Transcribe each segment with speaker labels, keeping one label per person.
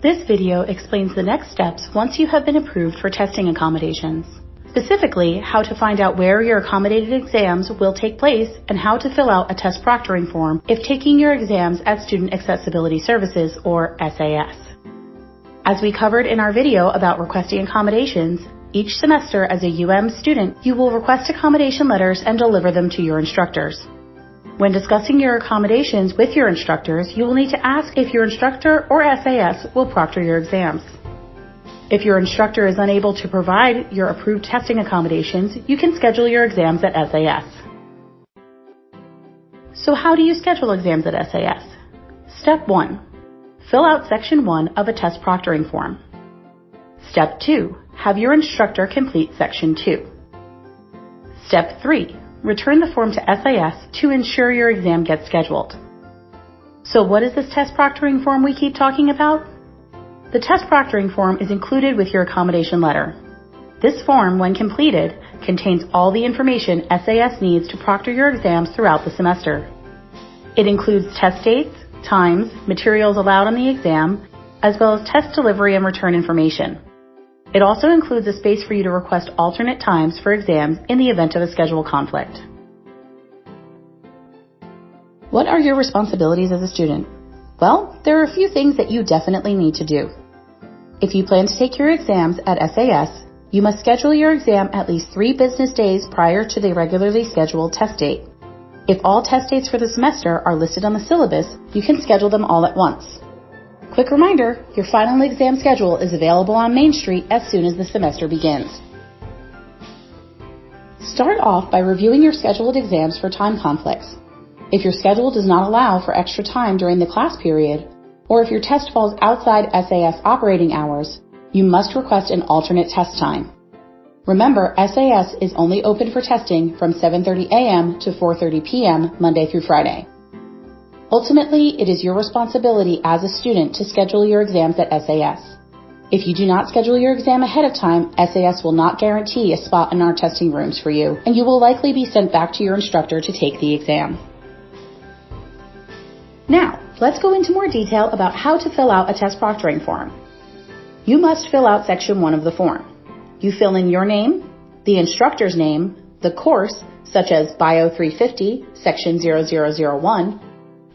Speaker 1: This video explains the next steps once you have been approved for testing accommodations. Specifically, how to find out where your accommodated exams will take place and how to fill out a test proctoring form if taking your exams at Student Accessibility Services, or SAS. As we covered in our video about requesting accommodations, each semester as a UM student, you will request accommodation letters and deliver them to your instructors. When discussing your accommodations with your instructors, you will need to ask if your instructor or SAS will proctor your exams. If your instructor is unable to provide your approved testing accommodations, you can schedule your exams at SAS. So how do you schedule exams at SAS? Step 1. Fill out Section 1 of a test proctoring form. Step 2. Have your instructor complete Section 2. Step 3. Return the form to SAS to ensure your exam gets scheduled. So what is this test proctoring form we keep talking about? The test proctoring form is included with your accommodation letter. This form, when completed, contains all the information SAS needs to proctor your exams throughout the semester. It includes test dates, times, materials allowed on the exam, as well as test delivery and return information. It also includes a space for you to request alternate times for exams in the event of a schedule conflict. What are your responsibilities as a student? Well, there are a few things that you definitely need to do. If you plan to take your exams at SAS, you must schedule your exam at least 3 business days prior to the regularly scheduled test date. If all test dates for the semester are listed on the syllabus, you can schedule them all at once. Quick reminder, your final exam schedule is available on Main Street as soon as the semester begins. Start off by reviewing your scheduled exams for time conflicts. If your schedule does not allow for extra time during the class period, or if your test falls outside SAS operating hours, you must request an alternate test time. Remember, SAS is only open for testing from 7:30 a.m. to 4:30 p.m. Monday through Friday. Ultimately, it is your responsibility as a student to schedule your exams at SAS. If you do not schedule your exam ahead of time, SAS will not guarantee a spot in our testing rooms for you, and you will likely be sent back to your instructor to take the exam. Now, let's go into more detail about how to fill out a test proctoring form. You must fill out Section 1 of the form. You fill in your name, the instructor's name, the course, such as Bio 350, Section 0001,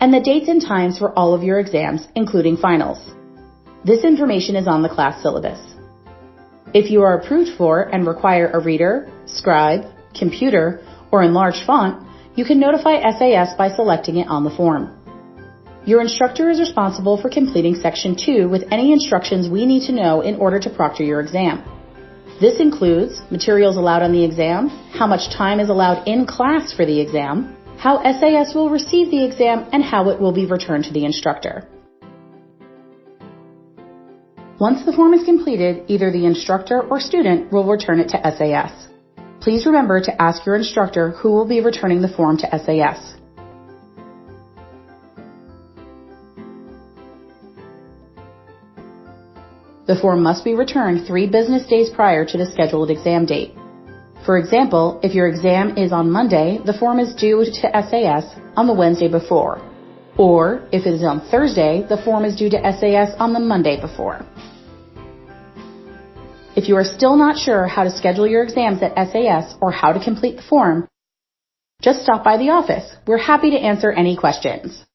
Speaker 1: and the dates and times for all of your exams, including finals. This information is on the class syllabus. If you are approved for and require a reader, scribe, computer, or enlarged font, you can notify SAS by selecting it on the form. Your instructor is responsible for completing Section 2 with any instructions we need to know in order to proctor your exam. This includes materials allowed on the exam, how much time is allowed in class for the exam, how SAS will receive the exam, and how it will be returned to the instructor. Once the form is completed, either the instructor or student will return it to SAS. Please remember to ask your instructor who will be returning the form to SAS. The form must be returned 3 business days prior to the scheduled exam date. For example, if your exam is on Monday, the form is due to SAS on the Wednesday before. Or, if it is on Thursday, the form is due to SAS on the Monday before. If you are still not sure how to schedule your exams at SAS or how to complete the form, just stop by the office. We're happy to answer any questions.